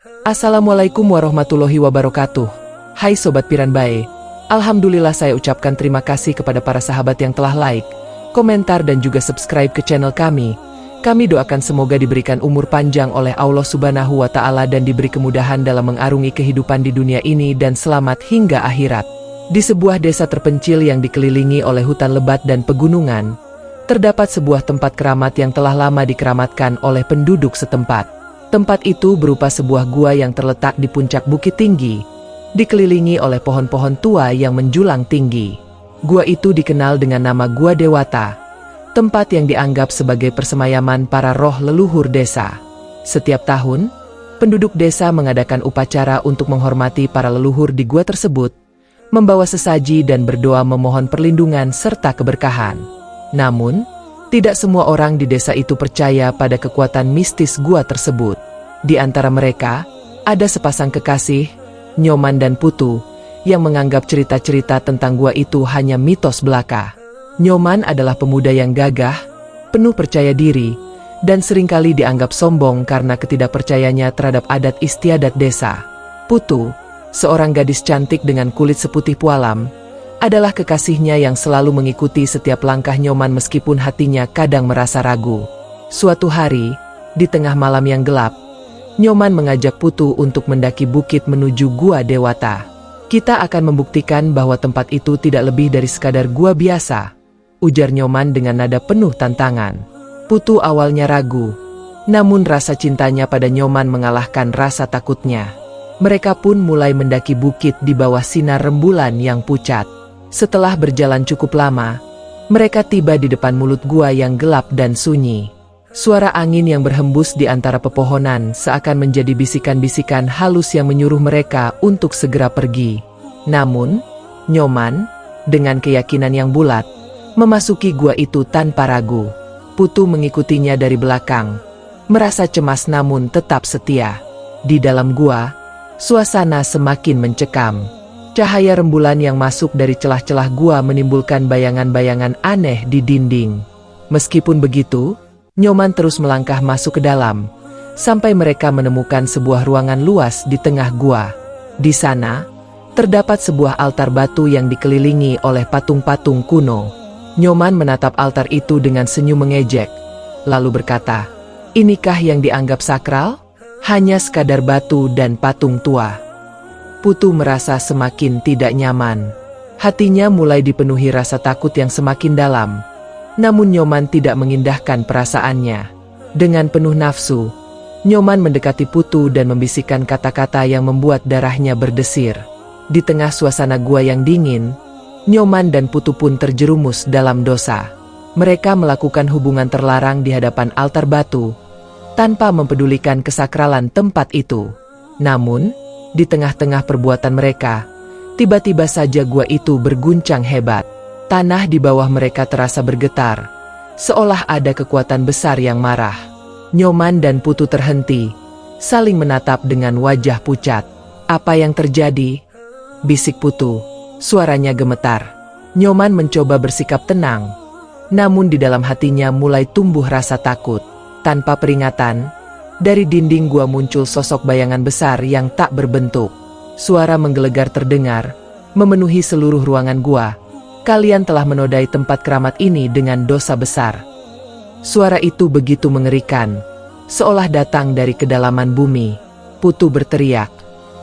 Assalamualaikum warahmatullahi wabarakatuh. Hai Sobat Piranbae, Alhamdulillah saya ucapkan terima kasih kepada para sahabat yang telah like, komentar dan juga subscribe ke channel kami. Kami doakan semoga diberikan umur panjang oleh Allah Subhanahu wa Ta'ala dan diberi kemudahan dalam mengarungi kehidupan di dunia ini dan selamat hingga akhirat. Di sebuah desa terpencil yang dikelilingi oleh hutan lebat dan pegunungan, terdapat sebuah tempat keramat yang telah lama dikeramatkan oleh penduduk setempat. Tempat itu berupa sebuah gua yang terletak di puncak bukit tinggi, dikelilingi oleh pohon-pohon tua yang menjulang tinggi. Gua itu dikenal dengan nama Gua Dewata, tempat yang dianggap sebagai persemayaman para roh leluhur desa. Setiap tahun, penduduk desa mengadakan upacara untuk menghormati para leluhur di gua tersebut, membawa sesaji dan berdoa memohon perlindungan serta keberkahan. Namun, tidak semua orang di desa itu percaya pada kekuatan mistis gua tersebut. Di antara mereka, ada sepasang kekasih, Nyoman dan Putu, yang menganggap cerita-cerita tentang gua itu hanya mitos belaka. Nyoman adalah pemuda yang gagah, penuh percaya diri, dan seringkali dianggap sombong karena ketidakpercayanya terhadap adat istiadat desa. Putu, seorang gadis cantik dengan kulit seputih pualam, adalah kekasihnya yang selalu mengikuti setiap langkah Nyoman meskipun hatinya kadang merasa ragu. Suatu hari, di tengah malam yang gelap, Nyoman mengajak Putu untuk mendaki bukit menuju Gua Dewata. Kita akan membuktikan bahwa tempat itu tidak lebih dari sekadar gua biasa, ujar Nyoman dengan nada penuh tantangan. Putu awalnya ragu, namun rasa cintanya pada Nyoman mengalahkan rasa takutnya. Mereka pun mulai mendaki bukit di bawah sinar rembulan yang pucat. Setelah berjalan cukup lama, mereka tiba di depan mulut gua yang gelap dan sunyi. Suara angin yang berhembus di antara pepohonan seakan menjadi bisikan-bisikan halus yang menyuruh mereka untuk segera pergi. Namun, Nyoman, dengan keyakinan yang bulat, memasuki gua itu tanpa ragu. Putu mengikutinya dari belakang, merasa cemas namun tetap setia. Di dalam gua, suasana semakin mencekam. Cahaya rembulan yang masuk dari celah-celah gua menimbulkan bayangan-bayangan aneh di dinding. Meskipun begitu, Nyoman terus melangkah masuk ke dalam, sampai mereka menemukan sebuah ruangan luas di tengah gua. Di sana, terdapat sebuah altar batu yang dikelilingi oleh patung-patung kuno. Nyoman menatap altar itu dengan senyum mengejek, lalu berkata, "Inikah yang dianggap sakral? Hanya sekadar batu dan patung tua." Putu merasa semakin tidak nyaman. Hatinya mulai dipenuhi rasa takut yang semakin dalam. Namun Nyoman tidak mengindahkan perasaannya. Dengan penuh nafsu, Nyoman mendekati Putu dan membisikkan kata-kata yang membuat darahnya berdesir. Di tengah suasana gua yang dingin, Nyoman dan Putu pun terjerumus dalam dosa. Mereka melakukan hubungan terlarang di hadapan altar batu, tanpa mempedulikan kesakralan tempat itu. Namun, di tengah-tengah perbuatan mereka, tiba-tiba saja gua itu berguncang hebat. Tanah di bawah mereka terasa bergetar, seolah ada kekuatan besar yang marah. Nyoman dan Putu terhenti, saling menatap dengan wajah pucat. "Apa yang terjadi?" bisik Putu. Suaranya gemetar. Nyoman mencoba bersikap tenang, namun di dalam hatinya mulai tumbuh rasa takut. Tanpa peringatan, dari dinding gua muncul sosok bayangan besar yang tak berbentuk. Suara menggelegar terdengar, memenuhi seluruh ruangan gua. "Kalian telah menodai tempat keramat ini dengan dosa besar." Suara itu begitu mengerikan, seolah datang dari kedalaman bumi. Putu berteriak,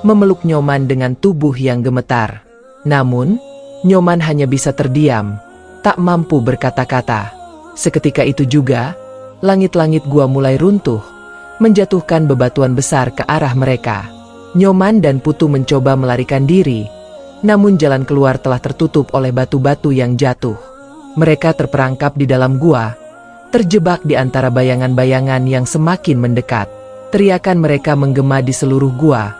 memeluk Nyoman dengan tubuh yang gemetar. Namun, Nyoman hanya bisa terdiam, tak mampu berkata-kata. Seketika itu juga, langit-langit gua mulai runtuh, menjatuhkan bebatuan besar ke arah mereka. Nyoman dan Putu mencoba melarikan diri, namun jalan keluar telah tertutup oleh batu-batu yang jatuh. Mereka terperangkap di dalam gua, terjebak di antara bayangan-bayangan yang semakin mendekat. Teriakan mereka menggema di seluruh gua,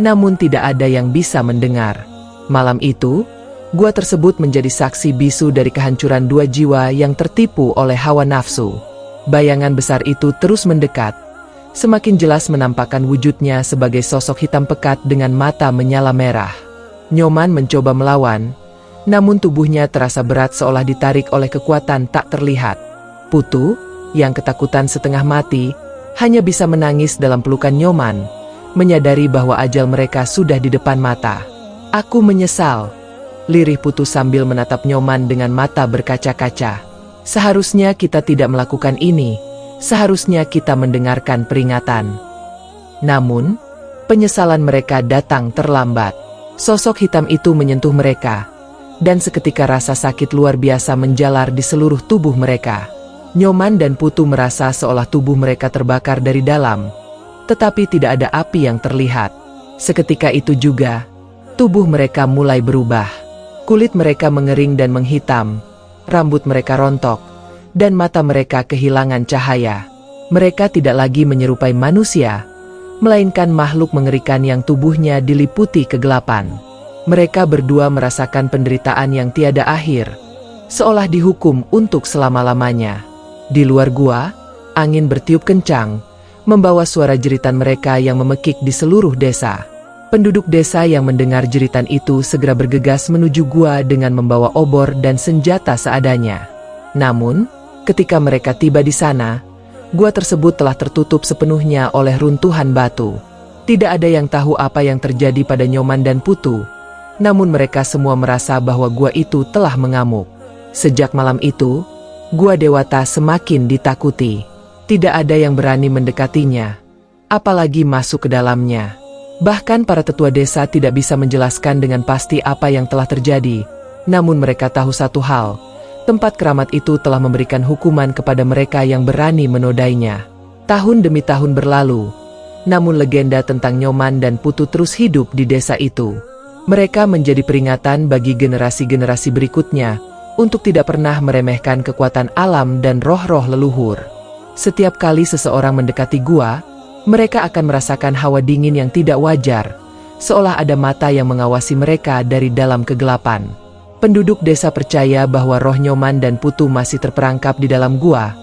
namun tidak ada yang bisa mendengar. Malam itu, gua tersebut menjadi saksi bisu dari kehancuran dua jiwa yang tertipu oleh hawa nafsu. Bayangan besar itu terus mendekat, semakin jelas menampakkan wujudnya sebagai sosok hitam pekat dengan mata menyala merah. Nyoman mencoba melawan, namun tubuhnya terasa berat seolah ditarik oleh kekuatan tak terlihat. Putu, yang ketakutan setengah mati, hanya bisa menangis dalam pelukan Nyoman, menyadari bahwa ajal mereka sudah di depan mata. Aku menyesal, lirih Putu sambil menatap Nyoman dengan mata berkaca-kaca. Seharusnya kita tidak melakukan ini, seharusnya kita mendengarkan peringatan. Namun, penyesalan mereka datang terlambat. Sosok hitam itu menyentuh mereka, dan seketika rasa sakit luar biasa menjalar di seluruh tubuh mereka. Nyoman dan Putu merasa seolah tubuh mereka terbakar dari dalam, tetapi tidak ada api yang terlihat. Seketika itu juga, tubuh mereka mulai berubah. Kulit mereka mengering dan menghitam, rambut mereka rontok, dan mata mereka kehilangan cahaya. Mereka tidak lagi menyerupai manusia, melainkan makhluk mengerikan yang tubuhnya diliputi kegelapan. Mereka berdua merasakan penderitaan yang tiada akhir, seolah dihukum untuk selama-lamanya. Di luar gua, angin bertiup kencang, membawa suara jeritan mereka yang memekik di seluruh desa. Penduduk desa yang mendengar jeritan itu segera bergegas menuju gua dengan membawa obor dan senjata seadanya. Namun, ketika mereka tiba di sana, gua tersebut telah tertutup sepenuhnya oleh runtuhan batu. Tidak ada yang tahu apa yang terjadi pada Nyoman dan Putu, namun mereka semua merasa bahwa gua itu telah mengamuk. Sejak malam itu, gua Dewata semakin ditakuti. Tidak ada yang berani mendekatinya, apalagi masuk ke dalamnya. Bahkan para tetua desa tidak bisa menjelaskan dengan pasti apa yang telah terjadi. Namun mereka tahu satu hal, tempat keramat itu telah memberikan hukuman kepada mereka yang berani menodainya. Tahun demi tahun berlalu, namun legenda tentang Nyoman dan Putu terus hidup di desa itu. Mereka menjadi peringatan bagi generasi-generasi berikutnya untuk tidak pernah meremehkan kekuatan alam dan roh-roh leluhur. Setiap kali seseorang mendekati gua, mereka akan merasakan hawa dingin yang tidak wajar, seolah ada mata yang mengawasi mereka dari dalam kegelapan. Penduduk desa percaya bahwa roh Nyoman dan Putu masih terperangkap di dalam gua,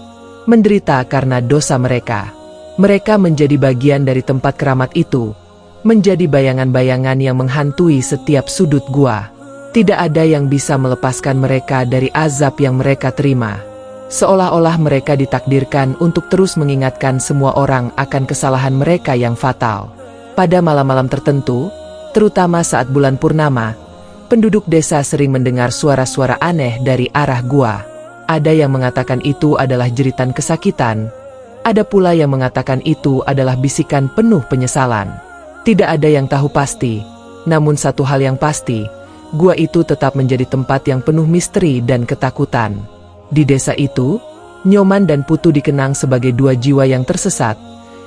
menderita karena dosa mereka. Mereka menjadi bagian dari tempat keramat itu, menjadi bayangan-bayangan yang menghantui setiap sudut gua. Tidak ada yang bisa melepaskan mereka dari azab yang mereka terima. Seolah-olah mereka ditakdirkan untuk terus mengingatkan semua orang akan kesalahan mereka yang fatal. Pada malam-malam tertentu, terutama saat bulan purnama, penduduk desa sering mendengar suara-suara aneh dari arah gua. Ada yang mengatakan itu adalah jeritan kesakitan, ada pula yang mengatakan itu adalah bisikan penuh penyesalan. Tidak ada yang tahu pasti, namun satu hal yang pasti, gua itu tetap menjadi tempat yang penuh misteri dan ketakutan. Di desa itu, Nyoman dan Putu dikenang sebagai dua jiwa yang tersesat,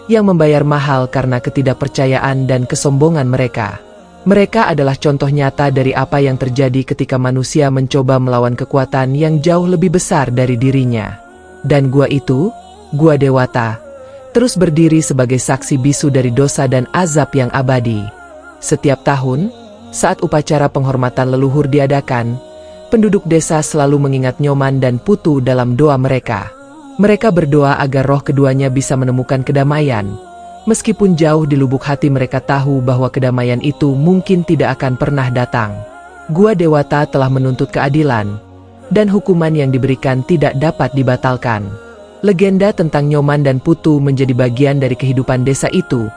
yang membayar mahal karena ketidakpercayaan dan kesombongan mereka. Mereka adalah contoh nyata dari apa yang terjadi ketika manusia mencoba melawan kekuatan yang jauh lebih besar dari dirinya. Dan gua itu, gua Dewata, terus berdiri sebagai saksi bisu dari dosa dan azab yang abadi. Setiap tahun, saat upacara penghormatan leluhur diadakan, penduduk desa selalu mengingat Nyoman dan Putu dalam doa mereka. Mereka berdoa agar roh keduanya bisa menemukan kedamaian. Meskipun jauh di lubuk hati mereka tahu bahwa kedamaian itu mungkin tidak akan pernah datang. Gua Dewata telah menuntut keadilan, dan hukuman yang diberikan tidak dapat dibatalkan. Legenda tentang Nyoman dan Putu menjadi bagian dari kehidupan desa itu,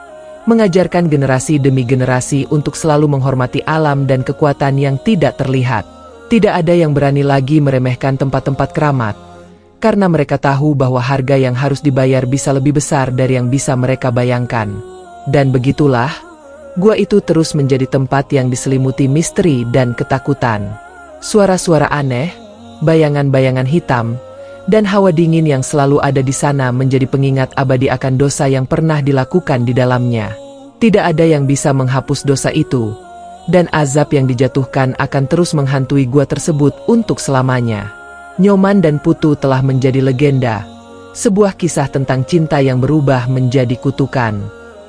mengajarkan generasi demi generasi untuk selalu menghormati alam dan kekuatan yang tidak terlihat. Tidak ada yang berani lagi meremehkan tempat-tempat keramat, karena mereka tahu bahwa harga yang harus dibayar bisa lebih besar dari yang bisa mereka bayangkan. Dan begitulah, gua itu terus menjadi tempat yang diselimuti misteri dan ketakutan. Suara-suara aneh, bayangan-bayangan hitam, dan hawa dingin yang selalu ada di sana menjadi pengingat abadi akan dosa yang pernah dilakukan di dalamnya. Tidak ada yang bisa menghapus dosa itu, dan azab yang dijatuhkan akan terus menghantui gua tersebut untuk selamanya. Nyoman dan Putu telah menjadi legenda, sebuah kisah tentang cinta yang berubah menjadi kutukan.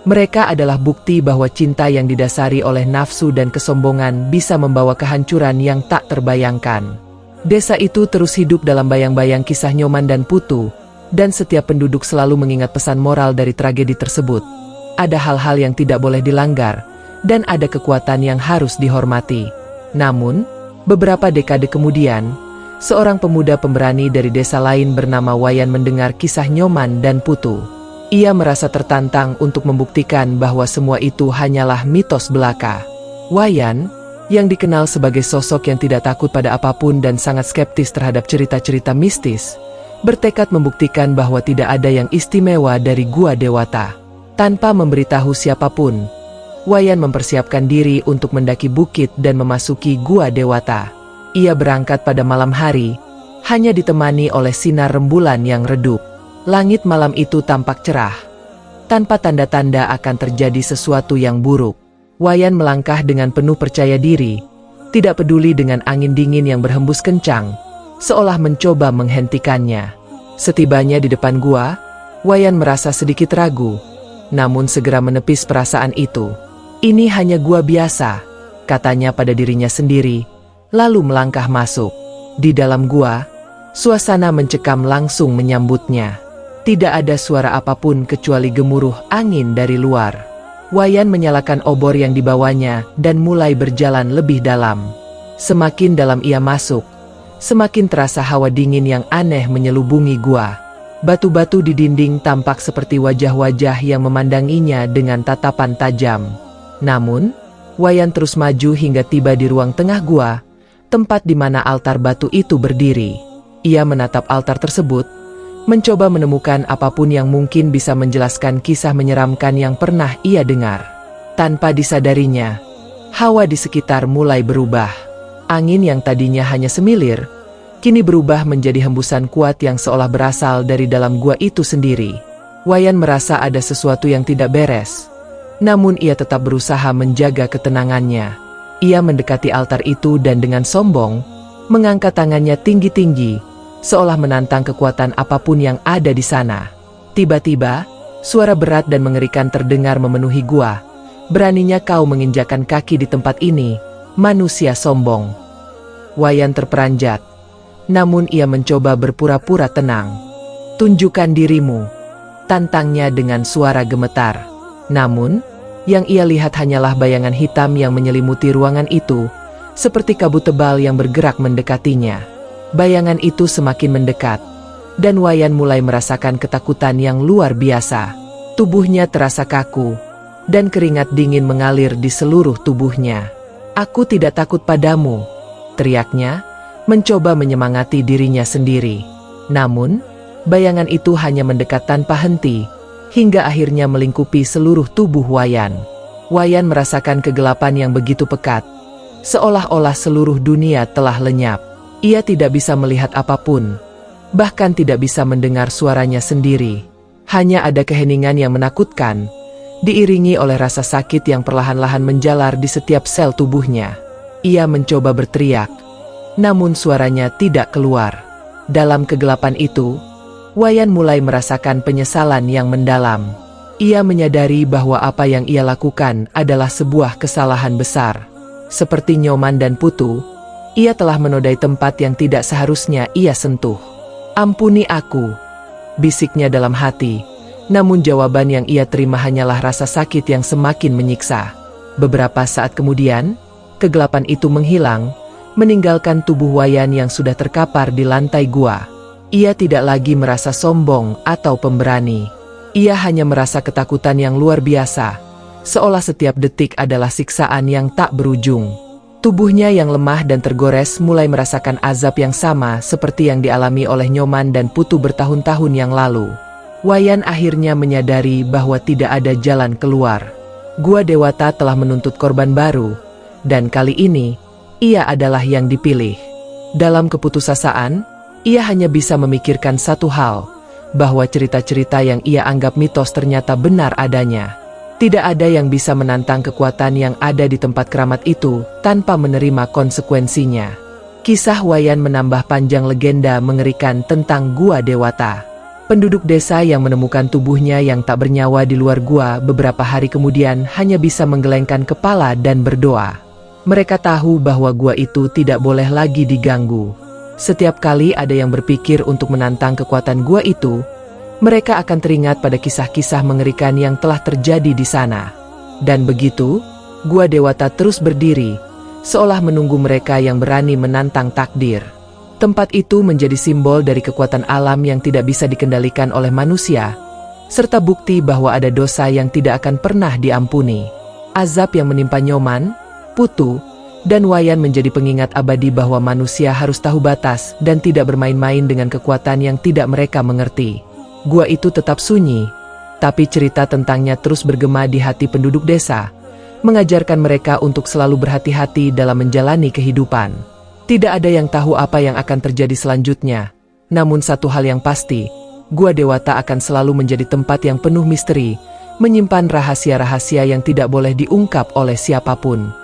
Mereka adalah bukti bahwa cinta yang didasari oleh nafsu dan kesombongan bisa membawa kehancuran yang tak terbayangkan. Desa itu terus hidup dalam bayang-bayang kisah Nyoman dan Putu, dan setiap penduduk selalu mengingat pesan moral dari tragedi tersebut. Ada hal-hal yang tidak boleh dilanggar, dan ada kekuatan yang harus dihormati. Namun, beberapa dekade kemudian, seorang pemuda pemberani dari desa lain bernama Wayan mendengar kisah Nyoman dan Putu. Ia merasa tertantang untuk membuktikan bahwa semua itu hanyalah mitos belaka. Wayan, yang dikenal sebagai sosok yang tidak takut pada apapun dan sangat skeptis terhadap cerita-cerita mistis, bertekad membuktikan bahwa tidak ada yang istimewa dari Gua Dewata. Tanpa memberitahu siapapun, Wayan mempersiapkan diri untuk mendaki bukit dan memasuki Gua Dewata. Ia berangkat pada malam hari, hanya ditemani oleh sinar rembulan yang redup. Langit malam itu tampak cerah, tanpa tanda-tanda akan terjadi sesuatu yang buruk. Wayan melangkah dengan penuh percaya diri, tidak peduli dengan angin dingin yang berhembus kencang, seolah mencoba menghentikannya. Setibanya di depan gua, Wayan merasa sedikit ragu, namun segera menepis perasaan itu. Ini hanya gua biasa, katanya pada dirinya sendiri, lalu melangkah masuk. Di dalam gua, suasana mencekam langsung menyambutnya. Tidak ada suara apapun kecuali gemuruh angin dari luar. Wayan menyalakan obor yang dibawanya dan mulai berjalan lebih dalam. Semakin dalam ia masuk, semakin terasa hawa dingin yang aneh menyelubungi gua. Batu-batu di dinding tampak seperti wajah-wajah yang memandanginya dengan tatapan tajam. Namun, Wayan terus maju hingga tiba di ruang tengah gua, tempat di mana altar batu itu berdiri. Ia menatap altar tersebut, mencoba menemukan apapun yang mungkin bisa menjelaskan kisah menyeramkan yang pernah ia dengar. Tanpa disadarinya, hawa di sekitar mulai berubah. Angin yang tadinya hanya semilir, kini berubah menjadi hembusan kuat yang seolah berasal dari dalam gua itu sendiri. Wayan merasa ada sesuatu yang tidak beres, namun ia tetap berusaha menjaga ketenangannya. Ia mendekati altar itu dan dengan sombong, mengangkat tangannya tinggi-tinggi, seolah menantang kekuatan apapun yang ada di sana. Tiba-tiba, suara berat dan mengerikan terdengar memenuhi gua. Beraninya kau menginjakan kaki di tempat ini, manusia sombong. Wayan terperanjat, namun ia mencoba berpura-pura tenang. Tunjukkan dirimu, tantangnya dengan suara gemetar. Namun, yang ia lihat hanyalah bayangan hitam yang menyelimuti ruangan itu, seperti kabut tebal yang bergerak mendekatinya. Bayangan itu semakin mendekat, dan Wayan mulai merasakan ketakutan yang luar biasa. Tubuhnya terasa kaku, dan keringat dingin mengalir di seluruh tubuhnya. "Aku tidak takut padamu," teriaknya, mencoba menyemangati dirinya sendiri. Namun, bayangan itu hanya mendekat tanpa henti, hingga akhirnya melingkupi seluruh tubuh Wayan. Wayan merasakan kegelapan yang begitu pekat, seolah-olah seluruh dunia telah lenyap. Ia tidak bisa melihat apapun, bahkan tidak bisa mendengar suaranya sendiri. Hanya ada keheningan yang menakutkan, diiringi oleh rasa sakit yang perlahan-lahan menjalar di setiap sel tubuhnya. Ia mencoba berteriak, namun suaranya tidak keluar. Dalam kegelapan itu, Wayan mulai merasakan penyesalan yang mendalam. Ia menyadari bahwa apa yang ia lakukan adalah sebuah kesalahan besar. Seperti Nyoman dan Putu, ia telah menodai tempat yang tidak seharusnya ia sentuh. "Ampuni aku," bisiknya dalam hati, namun jawaban yang ia terima hanyalah rasa sakit yang semakin menyiksa. Beberapa saat kemudian, kegelapan itu menghilang, meninggalkan tubuh Wayan yang sudah terkapar di lantai gua. Ia tidak lagi merasa sombong atau pemberani. Ia hanya merasa ketakutan yang luar biasa, seolah setiap detik adalah siksaan yang tak berujung. Tubuhnya yang lemah dan tergores mulai merasakan azab yang sama seperti yang dialami oleh Nyoman dan Putu bertahun-tahun yang lalu. Wayan akhirnya menyadari bahwa tidak ada jalan keluar. Gua Dewata telah menuntut korban baru, dan kali ini, ia adalah yang dipilih. Dalam keputusasaan, ia hanya bisa memikirkan satu hal, bahwa cerita-cerita yang ia anggap mitos ternyata benar adanya. Tidak ada yang bisa menantang kekuatan yang ada di tempat keramat itu tanpa menerima konsekuensinya. Kisah Wayan menambah panjang legenda mengerikan tentang Gua Dewata. Penduduk desa yang menemukan tubuhnya yang tak bernyawa di luar gua beberapa hari kemudian hanya bisa menggelengkan kepala dan berdoa. Mereka tahu bahwa gua itu tidak boleh lagi diganggu. Setiap kali ada yang berpikir untuk menantang kekuatan gua itu, mereka akan teringat pada kisah-kisah mengerikan yang telah terjadi di sana. Dan begitu, Gua Dewata terus berdiri, seolah menunggu mereka yang berani menantang takdir. Tempat itu menjadi simbol dari kekuatan alam yang tidak bisa dikendalikan oleh manusia, serta bukti bahwa ada dosa yang tidak akan pernah diampuni. Azab yang menimpa Nyoman, Putu, dan Wayan menjadi pengingat abadi bahwa manusia harus tahu batas dan tidak bermain-main dengan kekuatan yang tidak mereka mengerti. Gua itu tetap sunyi, tapi cerita tentangnya terus bergema di hati penduduk desa, mengajarkan mereka untuk selalu berhati-hati dalam menjalani kehidupan. Tidak ada yang tahu apa yang akan terjadi selanjutnya. Namun satu hal yang pasti, Gua Dewata akan selalu menjadi tempat yang penuh misteri, menyimpan rahasia-rahasia yang tidak boleh diungkap oleh siapapun.